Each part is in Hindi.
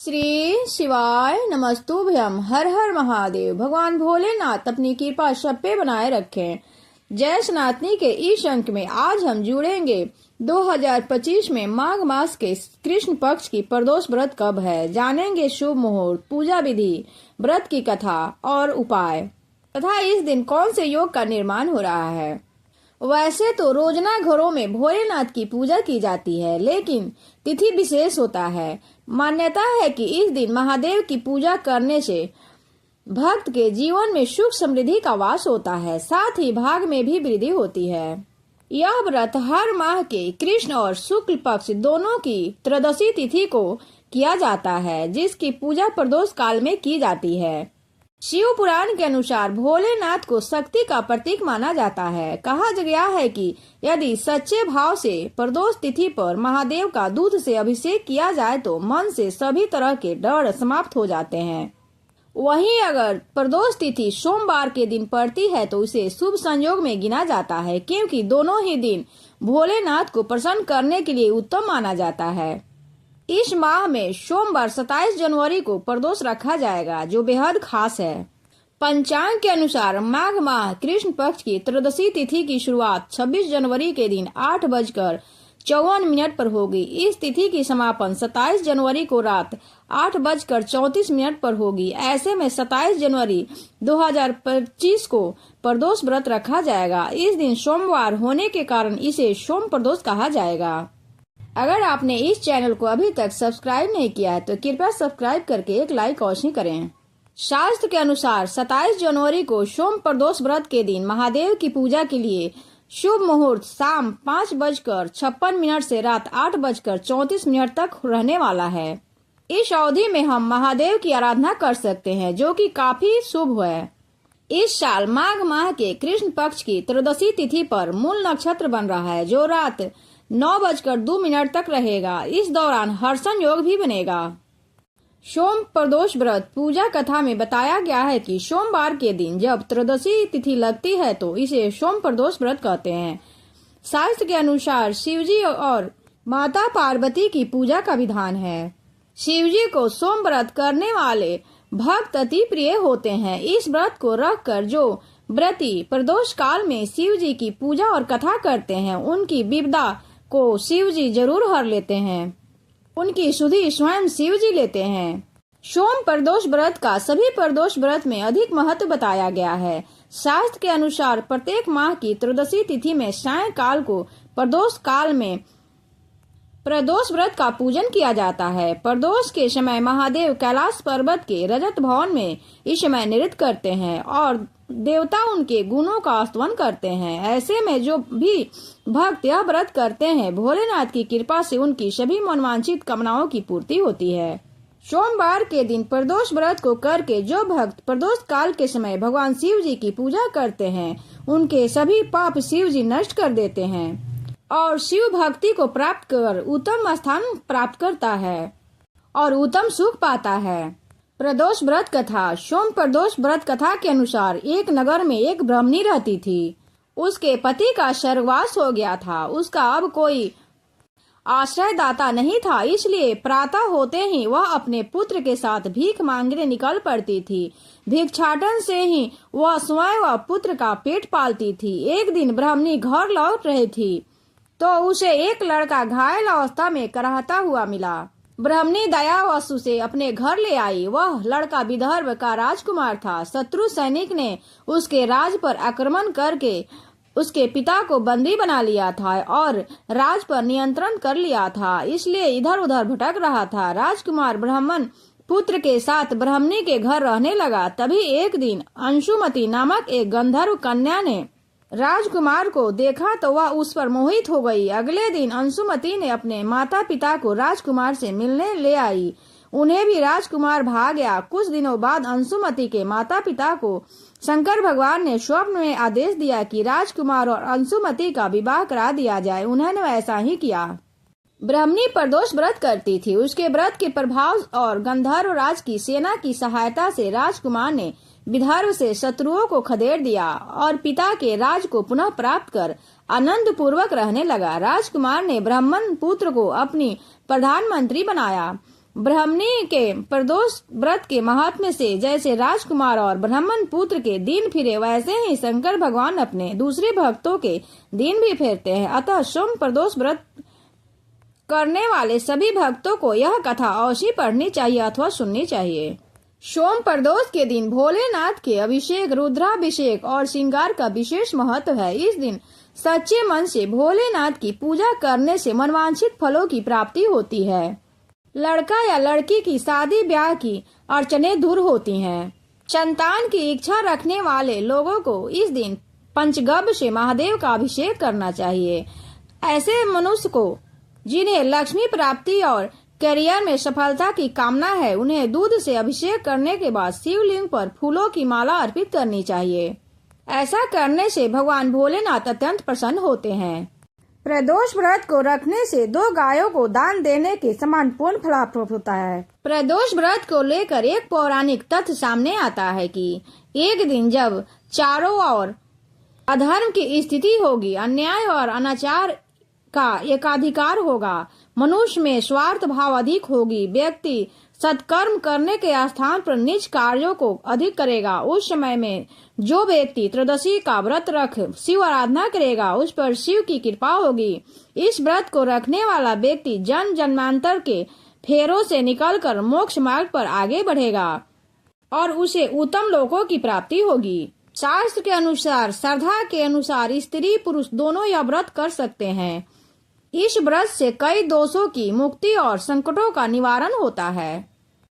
श्री शिवाय नमस्तुभ्यम। हर हर महादेव। भगवान भोलेनाथ अपनी कृपा सब पे बनाए रखें। जय सनातनी के इस अंक में आज हम जुड़ेंगे 2025 में माघ मास के कृष्ण पक्ष की प्रदोष व्रत कब है। जानेंगे शुभ मुहूर्त, पूजा विधि, व्रत की कथा और उपाय तथा इस दिन कौन से योग का निर्माण हो रहा है। वैसे तो रोजना घरों में भोलेनाथ की पूजा की जाती है, लेकिन तिथि विशेष होता है। मान्यता है कि इस दिन महादेव की पूजा करने से भक्त के जीवन में सुख समृद्धि का वास होता है, साथ ही भाग में भी वृद्धि होती है। यह व्रत हर माह के कृष्ण और शुक्ल पक्ष दोनों की त्रयोदशी तिथि को किया जाता है, जिसकी पूजा प्रदोष काल में की जाती है। शिव पुराण के अनुसार भोलेनाथ को शक्ति का प्रतीक माना जाता है। कहा गया है कि यदि सच्चे भाव से प्रदोष तिथि पर महादेव का दूध से अभिषेक किया जाए तो मन से सभी तरह के डर समाप्त हो जाते हैं। वहीं अगर प्रदोष तिथि सोमवार के दिन पड़ती है तो इसे शुभ संयोग में गिना जाता है, क्योंकि दोनों ही दिन भोलेनाथ को प्रसन्न करने के लिए उत्तम माना जाता है। इस माह में सोमवार 27 जनवरी को प्रदोष रखा जाएगा, जो बेहद खास है। पंचांग के अनुसार माघ माह कृष्ण पक्ष की त्रयोदशी तिथि की शुरुआत 26 जनवरी के दिन 8:54 पर होगी। इस तिथि की समापन 27 जनवरी को रात 8:34 पर होगी। ऐसे में 27 जनवरी 2025 को प्रदोष व्रत रखा जाएगा। इस दिन सोमवार होने के कारण इसे सोम प्रदोष कहा जाएगा। अगर आपने इस चैनल को अभी तक सब्सक्राइब नहीं किया है तो कृपया सब्सक्राइब करके एक लाइक अवश्य करें। शास्त्र के अनुसार 27 जनवरी को सोम प्रदोष व्रत के दिन महादेव की पूजा के लिए शुभ मुहूर्त शाम 5:56 से रात 8:34 तक रहने वाला है। इस अवधि में हम महादेव की आराधना कर सकते हैं, जो कि काफी शुभ है। इस साल माघ माह के कृष्ण पक्ष की त्रयोदशी तिथि पर मूल नक्षत्र बन रहा है, जो रात 9:02 तक रहेगा। इस दौरान हर्षण योग भी बनेगा। सोम प्रदोष व्रत पूजा कथा में बताया गया है कि सोमवार के दिन जब त्रयोदशी तिथि लगती है तो इसे सोम प्रदोष व्रत कहते हैं। शास्त्र के अनुसार शिवजी और माता पार्वती की पूजा का विधान है। शिवजी को सोम व्रत करने वाले भक्त अति प्रिय होते हैं। इस व्रत को रखकर जो व्रती प्रदोष काल में शिव जी की पूजा और कथा करते हैं, उनकी विपदा को शिव जी जरूर हर लेते हैं। उनकी सुधि स्वयं शिव जी लेते हैं। सोम प्रदोष व्रत का सभी प्रदोष व्रत में अधिक महत्व बताया गया है। शास्त्र के अनुसार प्रत्येक माह की त्रयोदशी तिथि में सायंकाल को प्रदोष काल में प्रदोष व्रत का पूजन किया जाता है। प्रदोष के समय महादेव कैलाश पर्वत के रजत भवन में इस समय नृत्य करते हैं और देवता उनके गुणों का स्तवन करते हैं। ऐसे में जो भी भक्त यह व्रत करते हैं, भोलेनाथ की कृपा से उनकी सभी मनवांछित कामनाओं की पूर्ति होती है। सोमवार के दिन प्रदोष व्रत को करके जो भक्त प्रदोष काल के समय भगवान शिव जी की पूजा करते हैं, उनके सभी पाप शिव जी नष्ट कर देते हैं और शिव भक्ति को प्राप्त कर उत्तम स्थान प्राप्त करता है और उत्तम सुख पाता है। प्रदोष व्रत कथा। सोम प्रदोष व्रत कथा के अनुसार एक नगर में एक ब्राह्मणी रहती थी। उसके पति का स्वर्गवास हो गया था। उसका अब कोई आश्रयदाता नहीं था, इसलिए प्रातः होते ही वह अपने पुत्र के साथ भीख मांगने निकल पड़ती थी। भिक्षाटन से ही वह स्वयं व पुत्र का पेट पालती थी। एक दिन ब्राह्मणी घर लौट रही थी तो उसे एक लड़का घायल अवस्था में कराहता हुआ मिला। ब्राह्मणी दयावशु से अपने घर ले आई। वह लड़का विदर्भ का राजकुमार था। शत्रु सैनिक ने उसके राज पर आक्रमण करके उसके पिता को बंदी बना लिया था और राज पर नियंत्रण कर लिया था, इसलिए इधर उधर भटक रहा था। राजकुमार ब्राह्मण पुत्र के साथ ब्राह्मणी के घर रहने लगा। तभी एक दिन अंशुमती नामक एक गंधर्व कन्या ने राजकुमार को देखा तो वह उस पर मोहित हो गई। अगले दिन अंशुमती ने अपने माता पिता को राजकुमार से मिलने ले आई। उन्हें भी राजकुमार भा गया। कुछ दिनों बाद अंशुमती के माता पिता को शंकर भगवान ने स्वप्न में आदेश दिया कि राजकुमार और अंशुमती का विवाह करा दिया जाए। उन्होंने ऐसा ही किया। ब्राह्मणी प्रदोष व्रत करती थी। उसके व्रत के प्रभाव और गंधर्व राज की सेना की सहायता से राजकुमार ने विदर्भ से शत्रुओं को खदेड़ दिया और पिता के राज को पुनः प्राप्त कर आनंद पूर्वक रहने लगा। राजकुमार ने ब्राह्मण पुत्र को अपनी प्रधानमंत्री बनाया। ब्राह्मणी के प्रदोष व्रत के महात्म्य से जैसे राजकुमार और ब्राह्मण पुत्र के दिन फिरे, वैसे ही शंकर भगवान अपने दूसरे भक्तों के दिन भी फेरते हैं। अतः सोम प्रदोष व्रत करने वाले सभी भक्तों को यह कथा अवश्य पढ़नी चाहिए अथवा सुननी चाहिए। सोम प्रदोष के दिन भोलेनाथ के अभिषेक, रुद्राभिषेक और श्रृंगार का विशेष महत्व है। इस दिन सच्चे मन से भोलेनाथ की पूजा करने से मनवांछित फलों की प्राप्ति होती है। लड़का या लड़की की शादी ब्याह की अड़चनें दूर होती हैं। संतान की इच्छा रखने वाले लोगों को इस दिन पंचगव्य से महादेव का अभिषेक करना चाहिए। ऐसे मनुष्य को जिन्हें लक्ष्मी प्राप्ति और करियर में सफलता की कामना है, उन्हें दूध से अभिषेक करने के बाद शिवलिंग पर फूलों की माला अर्पित करनी चाहिए। ऐसा करने से भगवान भोलेनाथ अत्यंत प्रसन्न होते हैं। प्रदोष व्रत को रखने से 2 गायों को दान देने के समान पुण्य प्राप्त होता है। प्रदोष व्रत को लेकर एक पौराणिक तथ्य सामने आता है कि एक दिन जब चारों ओर अधर्म की स्थिति होगी, अन्याय और अनाचार का एकाधिकार होगा, मनुष्य में स्वार्थ भाव अधिक होगी, व्यक्ति सत्कर्म करने के स्थान पर नीच कार्यों को अधिक करेगा, उस समय में जो व्यक्ति त्रयोदशी का व्रत रख शिव आराधना करेगा, उस पर शिव की कृपा होगी। इस व्रत को रखने वाला व्यक्ति जन्म जन्मांतर के फेरों से निकलकर मोक्ष मार्ग पर आगे बढ़ेगा और उसे उत्तम लोकों की प्राप्ति होगी। शास्त्र के अनुसार, श्रद्धा के अनुसार स्त्री पुरुष दोनों यह व्रत कर सकते हैं। इस व्रत से कई दोषों की मुक्ति और संकटों का निवारण होता है।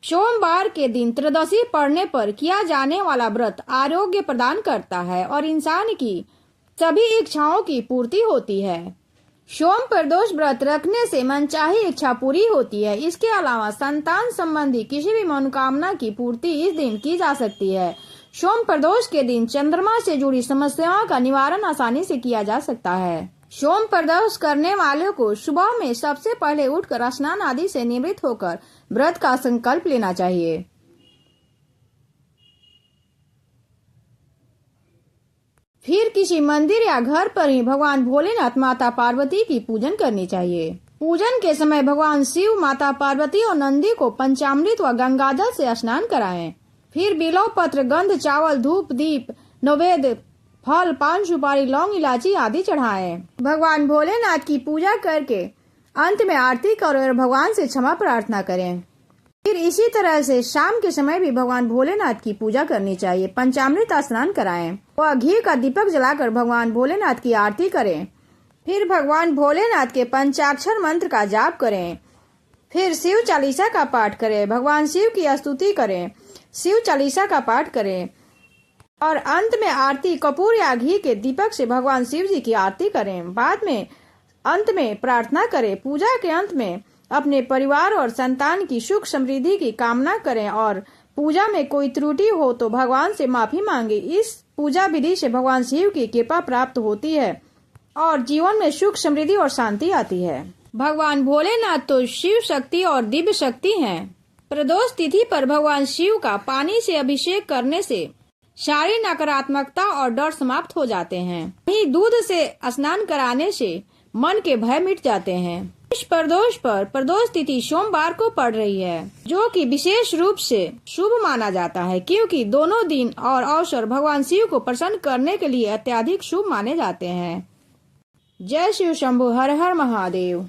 सोमवार के दिन त्रयोदशी पड़ने पर किया जाने वाला व्रत आरोग्य प्रदान करता है और इंसान की सभी इच्छाओं की पूर्ति होती है। सोम प्रदोष व्रत रखने से मनचाही इच्छा पूरी होती है। इसके अलावा संतान संबंधी किसी भी मनोकामना की पूर्ति इस दिन की जा सकती है। सोम प्रदोष के दिन चंद्रमा से जुड़ी समस्याओं का निवारण आसानी से किया जा सकता है। सोम प्रदोष करने वालों को सुबह में सबसे पहले उठकर स्नान आदि से निवृत्त होकर व्रत का संकल्प लेना चाहिए। फिर किसी मंदिर या घर पर ही भगवान भोलेनाथ, माता पार्वती की पूजन करनी चाहिए। पूजन के समय भगवान शिव, माता पार्वती और नंदी को पंचामृत व गंगाजल से स्नान कराएं। फिर बिल्व पत्र, गंध, चावल, धूप, दीप, नैवेद्य, फल, पान, सुपारी, लौंग, इलायची आदि चढ़ाएं। भगवान भोलेनाथ की पूजा करके अंत में आरती करें और भगवान से क्षमा प्रार्थना करें। फिर इसी तरह से शाम के समय भी भगवान भोलेनाथ की पूजा करनी चाहिए। पंचामृत स्नान कराएं और घी का दीपक जलाकर भगवान भोलेनाथ की आरती करें। फिर भगवान भोलेनाथ के पंचाक्षर मंत्र का जाप करें। फिर शिव चालीसा का पाठ करें, भगवान शिव की स्तुति करें, शिव चालीसा का पाठ करें और अंत में आरती कपूर या घी के दीपक से भगवान शिव जी की आरती करें। बाद में अंत में प्रार्थना करें। पूजा के अंत में अपने परिवार और संतान की सुख समृद्धि की कामना करें और पूजा में कोई त्रुटि हो तो भगवान से माफी मांगे। इस पूजा विधि से भगवान शिव की कृपा प्राप्त होती है और जीवन में सुख समृद्धि और शांति आती है। भगवान भोलेनाथ तो शिव शक्ति और दिव्य शक्ति हैं। प्रदोष तिथि पर भगवान शिव का पानी से अभिषेक करने से सारी नकारात्मकता और डर समाप्त हो जाते हैं। वहीं दूध से स्नान कराने से मन के भय मिट जाते हैं। इस प्रदोष पर प्रदोष तिथि सोमवार को पड़ रही है, जो कि विशेष रूप से शुभ माना जाता है, क्योंकि दोनों दिन और अवसर भगवान शिव को प्रसन्न करने के लिए अत्यधिक शुभ माने जाते हैं। जय शिव शंभु, हर हर महादेव।